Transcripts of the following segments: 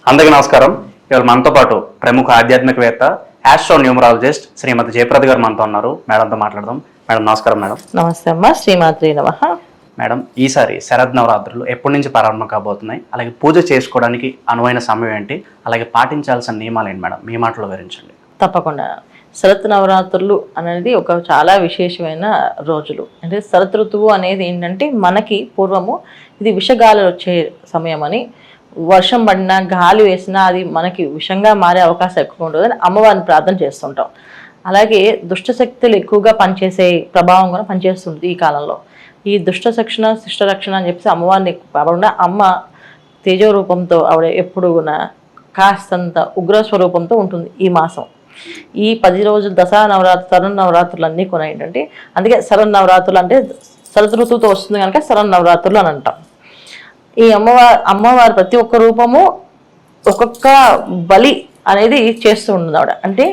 అందరికీ నమస్కారం. ఇవాళ మనతో పాటు ప్రముఖ ఆధ్యాత్మికవేత్త ఆస్ట్రో న్యూమరాలజిస్ట్ శ్రీమతి జయప్రద గారు మనతో ఉన్నారు. మేడంతో మాట్లాడదాం. మేడం నమస్కారం. మేడం నమస్తే అమ్మా. శ్రీమాత్రి నమః. మేడం, ఈసారి శరద్ నవరాత్రులు ఎప్పటి నుంచి ప్రారంభం కాబోతున్నాయి? అలాగే పూజ చేసుకోవడానికి అనువైన సమయం ఏంటి? అలాగే పాటించాల్సిన నియమాలు ఏంటి మేడం? మీ మాటలో వివరించండి. తప్పకుండా. శరత్ నవరాత్రులు అనేది ఒక చాలా విశేషమైన రోజులు. అంటే శరత్ ఋతువు అనేది ఏంటంటే మనకి పూర్వము ఇది విషగాలు వచ్చే సమయం అని, వర్షం పడినా గాలి వేసినా అది మనకి విషంగా మారే అవకాశం ఎక్కువ ఉంటుంది అని అమ్మవారిని ప్రార్థన చేస్తుంటాం. అలాగే దుష్టశక్తులు ఎక్కువగా పనిచేసే ప్రభావం కూడా పనిచేస్తుంది ఈ కాలంలో. ఈ దుష్ట శిక్షణ శిష్ట రక్షణ అని చెప్పేసి అమ్మవారిని కాకుండా అమ్మ తేజో రూపంతో ఆవిడ ఎప్పుడు కూడా కాస్తంత ఉగ్రస్వరూపంతో ఉంటుంది ఈ మాసం. ఈ 10 రోజులు దసరా నవరాత్రి శరణ్ నవరాత్రులు అన్నీ కూడా ఏంటంటే, అందుకే శరణ్ నవరాత్రులు అంటే శరత్ ఋతువుతో వస్తుంది కనుక శరణ్ నవరాత్రులు అని అంటాం. ఈ అమ్మవారు ప్రతి ఒక్క రూపము ఒక్కొక్క బలి అనేది చేస్తూ ఉంటుంది ఆవిడ. అంటే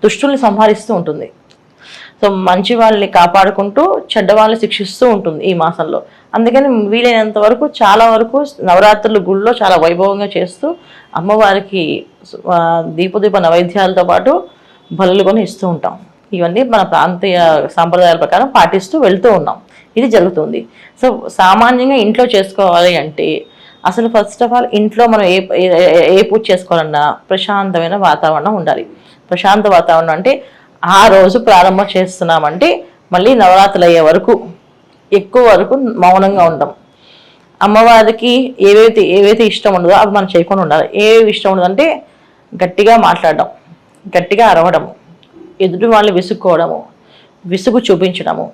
దుష్టుల్ని సంహరిస్తూ ఉంటుంది. సో మంచి వాళ్ళని కాపాడుకుంటూ చెడ్డ వాళ్ళని శిక్షిస్తూ ఉంటుంది ఈ మాసంలో. అందుకని వీలైనంత వరకు చాలా వరకు నవరాత్రులు గుళ్ళో చాలా వైభవంగా చేస్తూ అమ్మవారికి దీప నైవేద్యాలతో పాటు బలులు కొని ఇస్తూ ఉంటాం. ఇవన్నీ మన ప్రాంతీయ సాంప్రదాయాల ప్రకారం పాటిస్తూ వెళ్తూ ఉన్నాం. ఇది జరుగుతుంది. సో సామాన్యంగా ఇంట్లో చేసుకోవాలి అంటే అసలు ఫస్ట్ ఆఫ్ ఆల్ ఇంట్లో మనం ఏ పూజ చేసుకోవాలన్నా ప్రశాంతమైన వాతావరణం ఉండాలి. ప్రశాంత వాతావరణం అంటే ఆ రోజు ప్రారంభం చేస్తున్నామంటే మళ్ళీ నవరాత్రులు అయ్యే వరకు ఎక్కువ వరకు మౌనంగా ఉంటాం. అమ్మవారికి ఏవైతే ఇష్టం ఉండదో అవి మనం చేయకుండా ఉండాలి. ఏవి ఇష్టం ఉండదంటే గట్టిగా మాట్లాడడం, గట్టిగా అరవడము, ఎదుటి వాళ్ళని విసుక్కోవడము, విసుగు చూపించడము,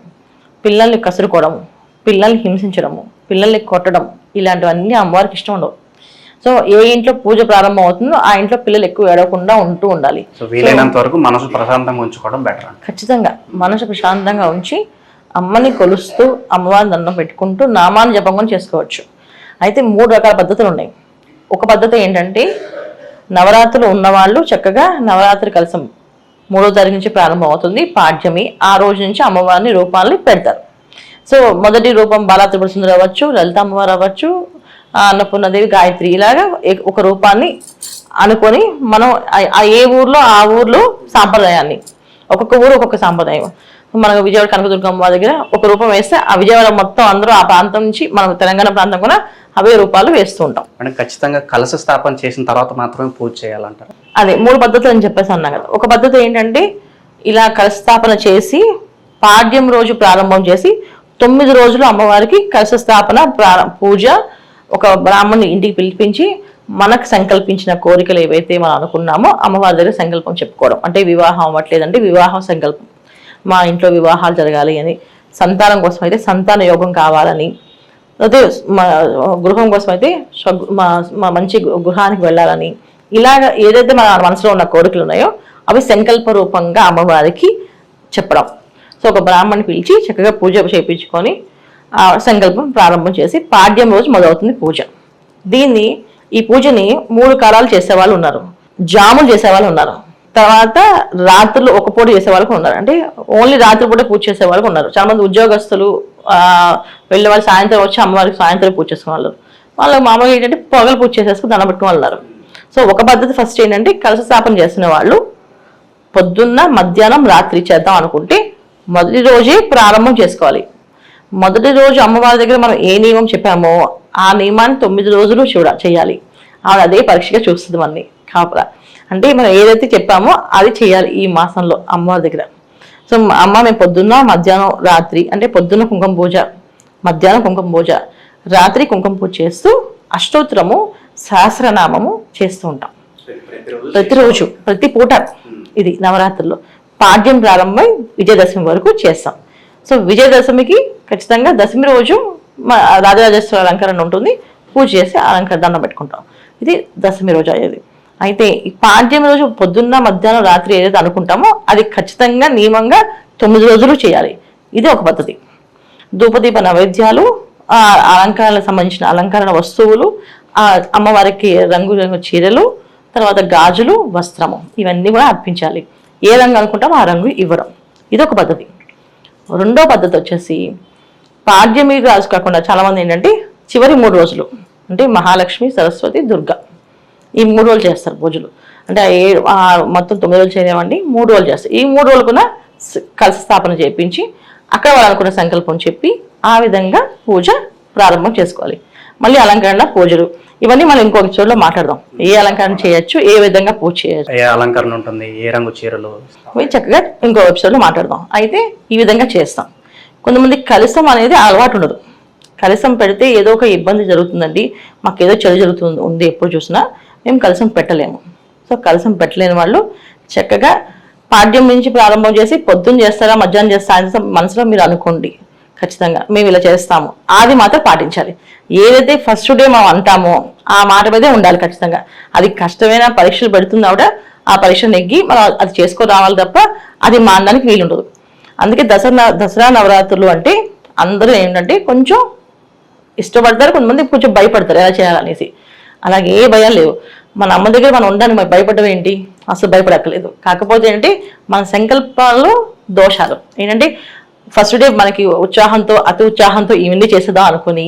పిల్లల్ని కసురుకోవడము, పిల్లల్ని హింసించడము, పిల్లల్ని కొట్టడం, ఇలాంటివన్నీ అమ్మవారికి ఇష్టం ఉండవు. సో ఏ ఇంట్లో పూజ ప్రారంభం అవుతుందో ఆ ఇంట్లో పిల్లలు ఎక్కువ ఏడవకుండా ఉంటూ ఉండాలి. వీలైనంత వరకు మనసు ప్రశాంతంగా ఉంచుకోవడం బెటర్. ఖచ్చితంగా మనసు ప్రశాంతంగా ఉంచి అమ్మని కొలుస్తూ అమ్మవారిని దండం పెట్టుకుంటూ నామాన్ని జపం కూడా చేసుకోవచ్చు. అయితే 3 రకాల పద్ధతులు ఉన్నాయి. ఒక పద్ధతి ఏంటంటే నవరాత్రులు ఉన్నవాళ్ళు చక్కగా నవరాత్రి కలసం 3వ తారీఖు నుంచి ప్రారంభం అవుతుంది పాడ్యమి. ఆ రోజు నుంచి అమ్మవారిని రూపాలని పెడతారు. సో మొదటి రూపం బాలా త్రిపుర సుందరి అవ్వచ్చు, లలిత అమ్మవారు అవ్వచ్చు, అన్నపూర్ణదేవి, గాయత్రి, ఇలాగా ఒక రూపాన్ని అనుకొని మనం ఏ ఊర్లో ఆ ఊర్లో సాంప్రదాయాన్ని, ఒక్కొక్క ఊరు ఒక్కొక్క సాంప్రదాయం. మనకు విజయవాడ కనకదుర్గమ్మ దగ్గర ఒక రూపం వేస్తే ఆ విజయవాడ మొత్తం అందరూ ఆ ప్రాంతం నుంచి మనం తెలంగాణ ప్రాంతం కూడా అవే రూపాలు వేస్తూ ఉంటాం. ఖచ్చితంగా కలశ స్థాపన చేసిన తర్వాత మాత్రమే పూజ చేయాలంటారు. అదే 3 పద్ధతులు అని చెప్పేసి అన్నా కదా. ఒక పద్ధతి ఏంటంటే ఇలా కలశ స్థాపన చేసి పాడ్యం రోజు ప్రారంభం చేసి 9 రోజులు అమ్మవారికి కలశ స్థాపన పూజ, ఒక బ్రాహ్మణ్ణి ఇంటికి పిలిపించి మనకు సంకల్పించిన కోరికలు ఏవైతే మనం అనుకున్నామో అమ్మవారి దగ్గర సంకల్పం చెప్పుకోవడం. అంటే వివాహం అవ్వట్లేదంటే వివాహం సంకల్పం, మా ఇంట్లో వివాహాలు జరగాలి అని, సంతానం కోసం అయితే సంతాన యోగం కావాలని, అదే మా గృహం కోసం అయితే మా మంచి గృహానికి వెళ్ళాలని, ఇలాగ ఏదైతే మన మనసులో ఉన్న కోరికలు ఉన్నాయో అవి సంకల్ప రూపంగా అమ్మవారికి చెప్పడం. సో ఒక బ్రాహ్మణ్ణి పిలిచి చక్కగా పూజ చేయించుకొని ఆ సంకల్పం ప్రారంభం చేసి పాడ్యం రోజు మొదలవుతుంది పూజ. ఈ పూజని 3 కాలాలు చేసేవాళ్ళు ఉన్నారు. జాములు చేసేవాళ్ళు ఉన్నారు. తర్వాత రాత్రులు ఒక పూట చేసేవాళ్ళు ఉన్నారు. అంటే ఓన్లీ రాత్రి పూట పూజ చేసేవాళ్ళు ఉన్నారు. చాలా మంది ఉద్యోగస్తులు వెళ్ళే వాళ్ళు సాయంత్రం వచ్చి అమ్మవారికి సాయంత్రం పూజ చేసుకునే వాళ్ళు. వాళ్ళకి మామూలుగా ఏంటంటే పొగలు పూజ చేసేసుకుని దండం పెట్టుకుని వాళ్ళు. సో ఒక పద్ధతి ఫస్ట్ ఏంటంటే కలశ స్థాపన చేసిన వాళ్ళు పొద్దున్న, మధ్యాహ్నం, రాత్రి చేద్దాం అనుకుంటే మొదటి రోజే ప్రారంభం చేసుకోవాలి. మొదటి రోజు అమ్మవారి దగ్గర మనం ఏ నియమం చెప్పామో ఆ నియమాన్ని 9 రోజులు చేయాలి. ఆవిడ అదే పరీక్షగా చూస్తుంది మనని కాపలా. అంటే మనం ఏదైతే చెప్పామో అది చేయాలి ఈ మాసంలో అమ్మవారి దగ్గర. సో అమ్మ మేము పొద్దున్న, మధ్యాహ్నం, రాత్రి అంటే పొద్దున్న కుంకుమ పూజ, మధ్యాహ్నం కుంకుమ పూజ, రాత్రి కుంకుమ పూజ చేస్తూ అష్టోత్తరము, సహస్రనామము చేస్తూ ఉంటాం ప్రతిరోజు, ప్రతి పూట. ఇది నవరాత్రుల్లో పాడ్యం ప్రారంభమై విజయదశమి వరకు చేస్తాం. సో విజయదశమికి ఖచ్చితంగా దశమి రోజు రాజరాజేశ్వర అలంకరణ ఉంటుంది. పూజ చేసి దండం పెట్టుకుంటాం. ఇది దశమి రోజు అయ్యేది. అయితే ఈ పాడ్యం రోజు పొద్దున్న, మధ్యాహ్నం, రాత్రి ఏదైతే అనుకుంటామో అది ఖచ్చితంగా నియమంగా 9 రోజులు చేయాలి. ఇది ఒక పద్ధతి. ధూపదీప నైవేద్యాలు, అలంకరణకు సంబంధించిన అలంకరణ వస్తువులు, అమ్మవారికి రంగు చీరలు, తర్వాత గాజులు, వస్త్రము, ఇవన్నీ కూడా అర్పించాలి. ఏ రంగు అనుకుంటామో ఆ రంగు ఇవ్వడం. ఇది ఒక పద్ధతి. రెండో పద్ధతి వచ్చేసి పాడ్యమి రోజు కాకుండా చాలామంది ఏంటంటే చివరి 3 రోజులు అంటే మహాలక్ష్మి, సరస్వతి, దుర్గా ఈ 3 రోజులు చేస్తారు పూజలు. అంటే మొత్తం 9 రోజులు చేయలేమండి, 3 రోజులు చేస్తారు. ఈ 3 రోజులు కూడా కలశ స్థాపన చేయించి అక్కడ వాళ్ళు అనుకున్న సంకల్పం చెప్పి ఆ విధంగా పూజ ప్రారంభం చేసుకోవాలి. మళ్ళీ అలంకరణ పూజలు ఇవన్నీ మనం ఇంకొక చోట్ల మాట్లాడదాం. ఏ అలంకరణ చేయొచ్చు, ఏ విధంగా పూజ చేయొచ్చు, ఏ అలంకరణ ఉంటుంది, ఏ రంగు చీరలు, అవి చక్కగా ఇంకో ఎపిసోడ్లో మాట్లాడదాం. అయితే ఈ విధంగా చేస్తాం. కొంతమంది కలశం అనేది అలవాటు ఉండదు. కలశం పెడితే ఏదో ఒక ఇబ్బంది జరుగుతుందండి, మాకు ఏదో చెడు జరుగుతుంది ఎప్పుడు చూసినా మేము కలశం పెట్టలేము. సో కలశం పెట్టలేని వాళ్ళు చక్కగా పాడ్యం నుంచి ప్రారంభం చేసి పొద్దున్న చేస్తారా, మధ్యాహ్నం చేస్తారా, సాయంత్రం మనసులో మీరు అనుకోండి, ఖచ్చితంగా మేము ఇలా చేస్తాము, అది మాత్రం పాటించాలి. ఏదైతే ఫస్ట్ డే మనం అంటామో ఆ మాట మీదే ఉండాలి ఖచ్చితంగా. అది కష్టమైన పరీక్షలు పెడుతుంది ఆవిడ, ఆ పరీక్ష నెగ్గి మనం అది చేసుకొని రావాలి తప్ప అది మానడానికి వీలుండదు. అందుకే దసరా నవరాత్రులు అంటే అందరూ ఏంటంటే కొంచెం ఇష్టపడతారు, కొంతమంది కొంచెం భయపడతారు ఎలా చేయాలనేసి. అలాగే ఏ భయం లేవు. మన అమ్మ దగ్గర మనం ఉండడానికి మరి భయపడడం ఏంటి, అసలు భయపడక్కలేదు. కాకపోతే ఏంటంటే మన సంకల్పాలు దోషాలు ఏంటంటే ఫస్ట్ డే మనకి ఉత్సాహంతో అతి ఉత్సాహంతో ఇవన్నీ చేసేద్దాం అనుకుని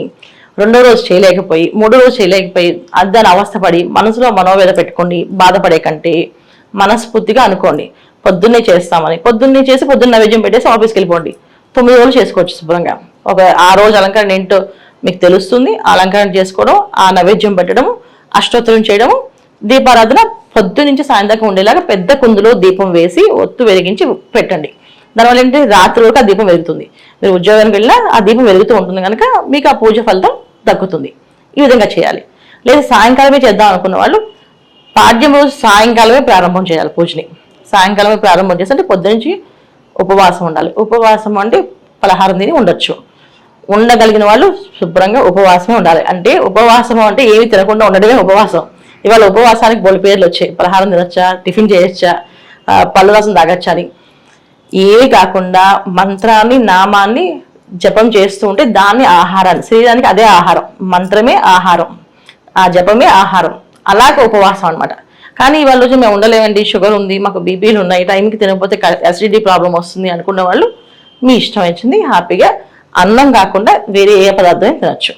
2వ రోజు చేయలేకపోయి 3వ రోజు చేయలేకపోయి దాని అవస్థపడి మనసులో మనోవేద పెట్టుకోండి, బాధపడే కంటే మనస్ఫూర్తిగా అనుకోండి పొద్దున్నే చేస్తామని. పొద్దున్నే చేసి పొద్దున్న నైవేద్యం పెట్టేసి ఆఫీస్కి వెళ్ళిపోండి. 9 రోజులు చేసుకోవచ్చు శుభ్రంగా. ఆ రోజు అలంకరణ ఏంటో మీకు తెలుస్తుంది. ఆ అలంకరణ చేసుకోవడం, ఆ నైవేద్యం పెట్టడం, అష్టోత్తరం చేయడము, దీపారాధన పొద్దు నుంచి సాయంత్రం ఉండేలాగా పెద్ద కుందులో దీపం వేసి ఒత్తు వెలిగించి పెట్టండి. దానివల్ల ఏంటంటే రాత్రి వరకు ఆ దీపం వెలుగుతుంది. మీరు ఉద్యోగానికి వెళ్ళినా ఆ దీపం వెలుగుతూ ఉంటుంది కనుక మీకు ఆ పూజ ఫలితం దక్కుతుంది. ఈ విధంగా చేయాలి. లేదా సాయంకాలమే చేద్దాం అనుకున్న వాళ్ళు పాడ్యం రోజు సాయంకాలమే ప్రారంభం చేయాలి పూజని. సాయంకాలమే ప్రారంభం చేసి అంటే పొద్దునుంచి ఉపవాసం ఉండాలి. ఉపవాసం అంటే పలహారం తిని ఉండొచ్చు. ఉండగలిగిన వాళ్ళు శుభ్రంగా ఉపవాసమే ఉండాలి. అంటే ఉపవాసం అంటే ఏమి తినకుండా ఉండడమే ఉపవాసం. ఇవాళ ఉపవాసానికి బోల్ పేర్లు వచ్చాయి. పలహారం తినొచ్చా, టిఫిన్ చేయొచ్చా, పళ్ళు రసం తాగొచ్చా అని. ఏవి కాకుండా మంత్రాన్ని నామాన్ని జపం చేస్తూ ఉంటే దాన్ని ఆహారాన్ని, శరీరానికి అదే ఆహారం, మంత్రమే ఆహారం, ఆ జపమే ఆహారం. అలాగే ఉపవాసం అనమాట. కానీ ఇవాళ రోజు మేము ఉండలేమండి, షుగర్ ఉంది, మాకు బీపీలు ఉన్నాయి, టైంకి తినకపోతే అసిడిటీ ప్రాబ్లం వస్తుంది అనుకున్న వాళ్ళు మీ ఇష్టం వచ్చింది హ్యాపీగా అన్నం కాకుండా వేరే ఏ పదార్థం తినచ్చు.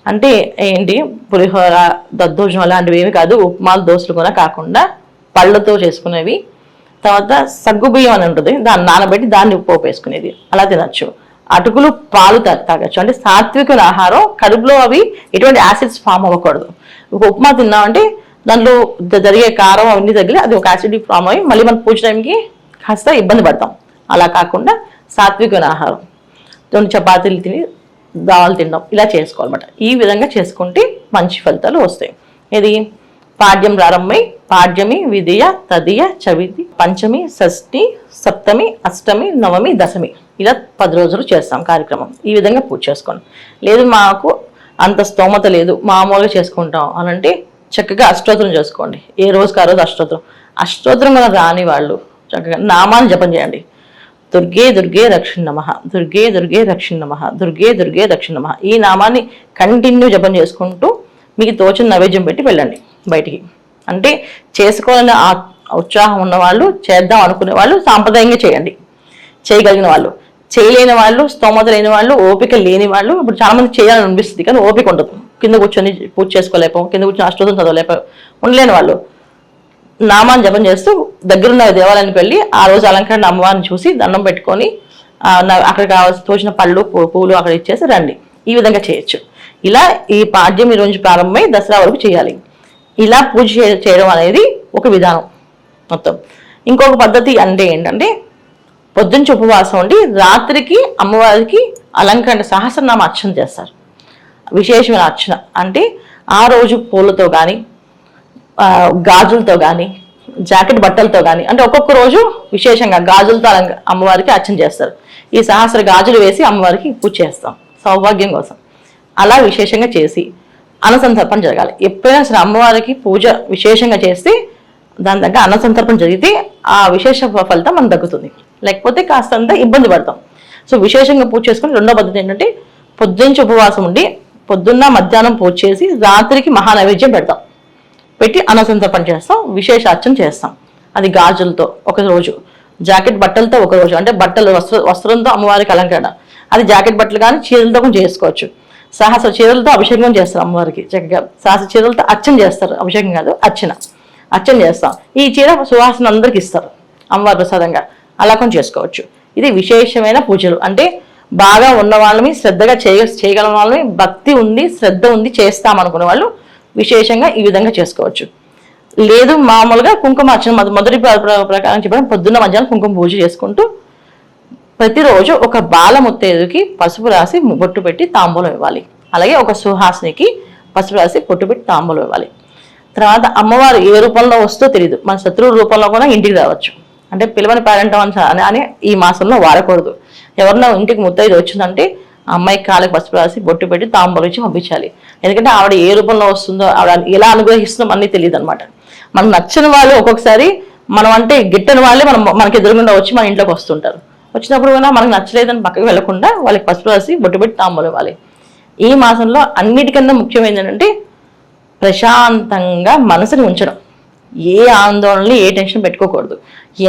అంటే ఏంటి పులిహోర, దద్దోజనం అలాంటివి ఏమి కాదు. ఉప్మాలు, దోశలు కూడా కాకుండా పళ్ళతో చేసుకునేవి. తర్వాత సగ్గుబియ్యం అని ఉంటుంది, దాన్ని నానబెట్టి దాన్ని పోపు వేసుకునేది, అలా తినచ్చు. అటుకులు, పాలు తాగొచ్చు. అంటే సాత్విక ఆహారం, కడుపులో అవి ఎటువంటి యాసిడ్స్ ఫామ్ అవ్వకూడదు. ఒక ఉప్మా తిన్నామంటే దాంట్లో జరిగే కారం అవన్నీ తగిలి అది ఒక యాసిడ్ ఫామ్ అయ్యి మళ్ళీ మనం పూజ టైంకి కాస్త ఇబ్బంది పడతాం. అలా కాకుండా సాత్విక ఆహారం, 2 చపాతీలు తిని దావాలు తినడం, ఇలా చేసుకోవాలన్నమాట. ఈ విధంగా చేసుకుంటే మంచి ఫలితాలు వస్తాయి. ఇది పాడ్యం ప్రారంభమై పాడ్యమి, విధియ, తదియ, చవితి, పంచమి, షష్ఠి, సప్తమి, అష్టమి, నవమి, దశమి, ఇలా 10 రోజులు చేస్తాం కార్యక్రమం. ఈ విధంగా పూజ చేసుకోండి. లేదు మాకు అంత స్తోమత లేదు, మామూలుగా చేసుకుంటాం అని అంటే చక్కగా అష్టోత్తరం చేసుకోండి. ఏ రోజుకి ఆ రోజు అష్టోత్తరం కూడా రాని వాళ్ళు చక్కగా నామాన్ని జపం చేయండి. దుర్గే దుర్గే రక్షణ నమః, దుర్గే దుర్గే రక్షణ నమః, దుర్గే దుర్గే రక్షణ నమః. ఈ నామాన్ని కంటిన్యూ జపం చేసుకుంటూ మీకు తోచిన నైవేద్యం పెట్టి వెళ్ళండి బయటికి. అంటే చేసుకోవాలని ఉత్సాహం ఉన్న వాళ్ళు, చేద్దాం అనుకునే వాళ్ళు సాంప్రదాయంగా చేయండి. చేయగలిగిన వాళ్ళు, చేయలేని వాళ్ళు, స్తోమత లేని వాళ్ళు, ఓపిక లేని వాళ్ళు, ఇప్పుడు చాలా మంది చేయాలని అనిపిస్తుంది కానీ ఓపిక ఉండదు. కింద కూర్చొని పూజ చేసుకోలేకపో, కింద కూర్చొని అష్టోత్తరం చదవలేకపో, ఉండలేని వాళ్ళు నామాన్ని జపం చేస్తూ దగ్గరున్న దేవాలయానికి వెళ్ళి ఆ రోజు అలంకరణ అమ్మవారిని చూసి దండం పెట్టుకొని అక్కడ కావాల్సి తోచిన పళ్ళు, పూలు అక్కడ ఇచ్చేసి రండి. ఈ విధంగా చేయొచ్చు. ఇలా ఈ పాడ్యం ఈ రోజు ప్రారంభమై దసరా వరకు చేయాలి. ఇలా పూజ చేయడం అనేది ఒక విధానం మొత్తం. ఇంకొక పద్ధతి అంటే ఏంటంటే పొద్దుంచి ఉపవాసం ఉండి రాత్రికి అమ్మవారికి అలంకరణ సహస్రనామ అర్చన చేస్తారు. విశేషమైన అర్చన అంటే ఆ రోజు పూలతో కానీ, గాజులతో కానీ, జాకెట్ బట్టలతో కానీ, అంటే ఒక్కొక్క రోజు విశేషంగా గాజులతో అమ్మవారికి అర్చన చేస్తారు. ఈ సహస్ర గాజులు వేసి అమ్మవారికి పూజ చేస్తాం సౌభాగ్యం కోసం. అలా విశేషంగా చేసి అన్నసంతర్పణ జరగాలి. ఎప్పుడైనా సరే అమ్మవారికి పూజ విశేషంగా చేస్తే దాని దగ్గర అన్నసంతర్పణ జరిగితే ఆ విశేష ఫలితం మనకు దక్కుతుంది. లేకపోతే కాస్తంత ఇబ్బంది పడతాం. సో విశేషంగా పూజ చేసుకుని రెండో పద్ధతి ఏంటంటే పొద్దున్నే ఉపవాసం ఉండి పొద్దున్న మధ్యాహ్నం పూజ చేసి రాత్రికి మహానైవేద్యం పెడతాం. పెట్టి అన్నసంతర్పణ చేస్తాం, విశేష అర్చన చేస్తాం. అది గాజులతో ఒక రోజు, జాకెట్ బట్టలతో ఒక రోజు, అంటే బట్టలు వస్త్రంతో అమ్మవారికి అలంకరణ. అది జాకెట్ బట్టలు కానీ చీరలతో కూడా చేసుకోవచ్చు. సహస్ర చీరలతో అభిషేకం చేస్తారు అమ్మవారికి. చక్కగా సహస్ర చీరలతో అర్చన చేస్తారు, అభిషేకం కాదు అర్చన చేస్తాం. ఈ చీర సువాసన అందరికి ఇస్తారు అమ్మవారి ప్రసాదంగా. అలా కొంచెం చేసుకోవచ్చు. ఇది విశేషమైన పూజలు. అంటే బాగా ఉన్న వాళ్ళని, శ్రద్ధగా చేయగల వాళ్ళని, భక్తి ఉంది, శ్రద్ధ ఉంది, చేస్తామనుకునే వాళ్ళు విశేషంగా ఈ విధంగా చేసుకోవచ్చు. లేదు మామూలుగా కుంకుమార్చన మొదటి ప్రకారం చెప్పడం, పొద్దున్న మధ్యాహ్నం కుంకుమ పూజ చేసుకుంటూ ప్రతిరోజు ఒక బాలముత్తైదుకి పసుపు రాసి బొట్టు పెట్టి తాంబూలం ఇవ్వాలి. అలాగే ఒక సుహాసినికి పసుపు రాసి బొట్టు పెట్టి తాంబూలం ఇవ్వాలి. తర్వాత అమ్మవారు ఏ రూపంలో వస్తుందో తెలియదు, మన శత్రువు రూపంలో కూడా ఇంటికి రావచ్చు. అంటే పిలవని పేరెంటం అని ఈ మాసంలో వాడకూడదు. ఎవరన్నా ఇంటికి ముత్తైదు వచ్చిందంటే ఆ అమ్మాయికి కాళ్ళకి పసుపు రాసి బొట్టు పెట్టి తాంబూలం ఇచ్చి పంపించాలి. ఎందుకంటే ఆవిడ ఏ రూపంలో వస్తుందో, ఆవిడ ఎలా అనుగ్రహిస్తుందో అన్నీ తెలియదు అనమాట. మనకు నచ్చిన వాళ్ళు ఒక్కొక్కసారి మనం అంటే గిట్టని వాళ్ళే మనకి ఎదురుగుండా వచ్చి మన ఇంట్లోకి వస్తుంటారు. వచ్చినప్పుడు కూడా మనకు నచ్చలేదని పక్కకి వెళ్లకుండా వాళ్ళకి పసుపు రాసి బొట్టు పెట్టి తాంబూలం ఇవ్వాలి. ఈ మాసంలో అన్నిటికన్నా ముఖ్యమైనది ఏంటంటే ప్రశాంతంగా మనసుని ఉంచడం. ఏ ఆందోళనలు, ఏ టెన్షన్ పెట్టుకోకూడదు.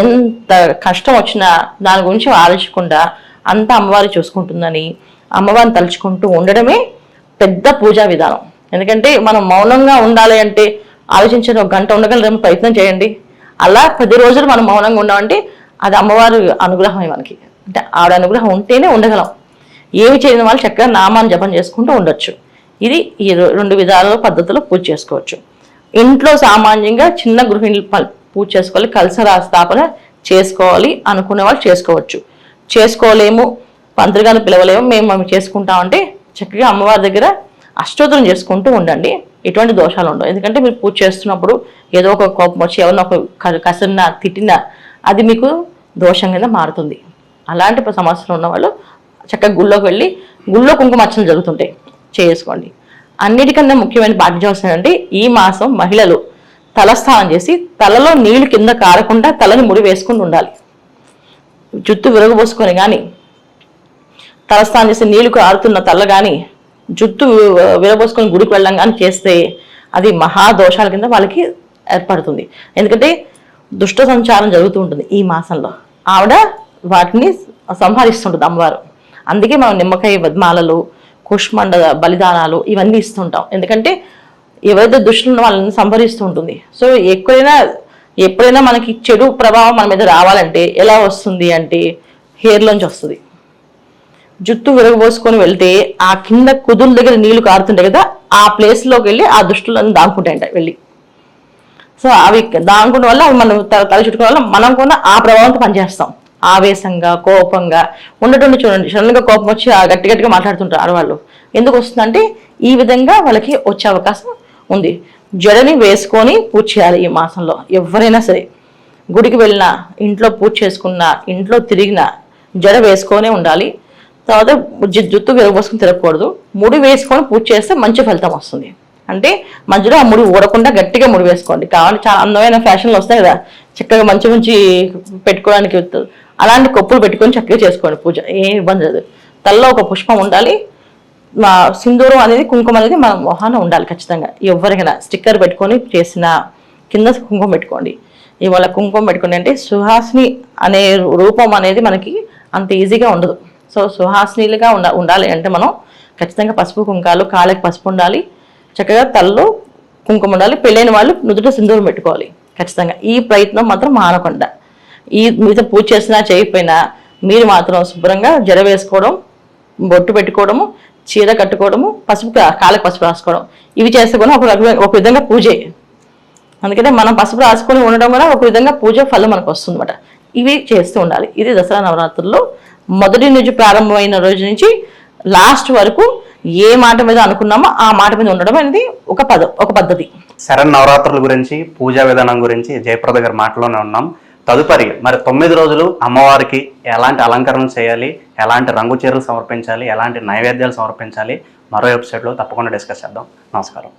ఎంత కష్టం వచ్చినా దాని గురించి ఆలోచించకుండా అంతా అమ్మవారి చూసుకుంటుందని అమ్మవారిని తలుచుకుంటూ ఉండడమే పెద్ద పూజా విధానం. ఎందుకంటే మనం మౌనంగా ఉండాలి అంటే ఆలోచించడం, ఒక గంట ఉండగలరేమో ప్రయత్నం చేయండి. అలా 10 రోజులు మనం మౌనంగా ఉన్నామంటే అది అమ్మవారి అనుగ్రహమే మనకి. అంటే ఆవిడ అనుగ్రహం ఉంటేనే ఉండగలం. ఏమి చేయని వాళ్ళు చక్కగా నామాన్ని జపం చేసుకుంటూ ఉండొచ్చు. ఇది ఈ 2 విధాల పద్ధతిలో పూజ చేసుకోవచ్చు. ఇంట్లో సామాన్యంగా చిన్న గృహిణులు పూజ చేసుకోవాలి, కలశ స్థాపన చేసుకోవాలి అనుకునే వాళ్ళు చేసుకోవచ్చు. చేసుకోలేము, పంతులుగాను పిలవలేము, మేము చేసుకుంటామంటే చక్కగా అమ్మవారి దగ్గర అష్టోత్తరం చేసుకుంటూ ఉండండి. ఎటువంటి దోషాలు ఉండవు. ఎందుకంటే మీరు పూజ చేస్తున్నప్పుడు ఏదో ఒక కోపం వచ్చి ఎవరినో ఒక కసిరినా తిట్టినా అది మీకు దోషం కింద మారుతుంది. అలాంటి సమస్యలు ఉన్న వాళ్ళు చక్కగా గుళ్ళోకి వెళ్ళి, గుళ్ళో కుంకుమార్చనలు జరుగుతుంటాయి, చేసుకోండి. అన్నిటికన్నా ముఖ్యమైన పాటించవలసిన అంటే ఈ మాసం మహిళలు తలస్నానం చేసి తలలో నీళ్లు కింద కారకుండా తలని ముడి వేసుకుని ఉండాలి. జుట్టు విరగబోసుకొని కానీ, తలస్నానం చేసి నీళ్లు కారుతున్న తల కానీ, జుట్టు విరబోసుకొని గుడికి వెళ్ళడం కానీ చేస్తే అది మహాదోషాల కింద వాళ్ళకి ఏర్పడుతుంది. ఎందుకంటే దుష్ట సంచారం జరుగుతూ ఉంటుంది ఈ మాసంలో. ఆవిడ వాటిని సంహరిస్తుంటుంది అమ్మవారు. అందుకే మనం నిమ్మకాయ మాలలు, కుష్మండ బలిదానాలు ఇవన్నీ ఇస్తుంటాం. ఎందుకంటే ఎవరైతే దుష్టులను వాళ్ళని సంహరిస్తూ ఉంటుంది. సో ఎప్పుడైనా మనకి చెడు ప్రభావం మన మీద రావాలంటే ఎలా వస్తుంది అంటే హెయిర్లోంచి వస్తుంది. జుట్టు విరగబోసుకొని వెళ్తే ఆ కింద కుదుల దగ్గర నీళ్లు కారుతుంటాయి కదా, ఆ ప్లేస్లోకి వెళ్ళి ఆ దుష్టులను దాక్కుంటాయంట వెళ్ళి. సో అవి దానికోవడం వల్ల అవి మనం తల చుట్టుకోవడం వల్ల మనం కూడా ఆ ప్రభావంతో పనిచేస్తాం. ఆవేశంగా, కోపంగా ఉండటం చూడండి. సడన్గా కోపం వచ్చి గట్టిగా మాట్లాడుతుంటారు ఆడవాళ్ళు. ఎందుకు వస్తుందంటే ఈ విధంగా వాళ్ళకి వచ్చే అవకాశం ఉంది. జడని వేసుకొని పూజ చేయాలి ఈ మాసంలో. ఎవరైనా సరే గుడికి వెళ్ళినా, ఇంట్లో పూజ చేసుకున్నా, ఇంట్లో తిరిగినా జడ వేసుకొనే ఉండాలి. తర్వాత జుట్టు విరగబోసుకుని తిరగకూడదు. ముడి వేసుకొని పూజ చేస్తే మంచి ఫలితం వస్తుంది. అంటే మధ్యలో ఆ ముడి ఊడకుండా గట్టిగా ముడి వేసుకోండి. కావాలి చాలా అందమైన ఫ్యాషన్లు వస్తాయి కదా, చక్కగా మంచి పెట్టుకోవడానికి. అలాంటి కొప్పులు పెట్టుకొని చక్కగా చేసుకోండి పూజ, ఏం ఇబ్బంది లేదు. తలలో ఒక పుష్పం ఉండాలి. సింధూరం అనేది, కుంకుమ అనేది మన మొహాన ఉండాలి ఖచ్చితంగా. ఎవరికైనా స్టిక్కర్ పెట్టుకొని చేసిన కింద కుంకుమ పెట్టుకోండి. ఇవాళ కుంకుమ పెట్టుకోండి. అంటే సుహాసిని అనే రూపం అనేది మనకి అంత ఈజీగా ఉండదు. సో సుహాసినిలుగా ఉండాలి అంటే మనం ఖచ్చితంగా పసుపు కుంకాలు, కాళ్ళకి పసుపు ఉండాలి, చక్కగా తలలో కుంకుమ ఉండాలి. పెళ్ళైన వాళ్ళు నుదుట సింధూరం పెట్టుకోవాలి ఖచ్చితంగా. ఈ ప్రయత్నం మాత్రం మానకుండా, ఈ మీతో పూజ చేసినా చేయకపోయినా మీరు మాత్రం శుభ్రంగా జడ వేసుకోవడం, బొట్టు పెట్టుకోవడము, చీర కట్టుకోవడము, కాళ్ళకి పసుపు రాసుకోవడం, ఇవి చేస్తే కూడా ఒక విధంగా పూజే. అందుకనే మనం పసుపు రాసుకొని ఉండడం కూడా ఒక విధంగా పూజ ఫలం మనకు వస్తుంది అన్నమాట. ఇవి చేస్తూ ఉండాలి. ఇది దసరా నవరాత్రుల్లో మొదటి నుంచి ప్రారంభమైన రోజు నుంచి లాస్ట్ వరకు ఏ మాట మీద అనుకున్నామో ఆ మాట మీద ఉండడం అనేది ఒక పద్ధతి. శరణ్ నవరాత్రుల గురించి, పూజా విధానం గురించి జయప్రద గారి మాటలోనే ఉన్నాం. తదుపరి మరి 9 రోజులు అమ్మవారికి ఎలాంటి అలంకరణ చేయాలి, ఎలాంటి రంగు చీరలు సమర్పించాలి, ఎలాంటి నైవేద్యాలు సమర్పించాలి, మరో ఎపిసోడ్లో తప్పకుండా డిస్కస్ చేద్దాం. నమస్కారం.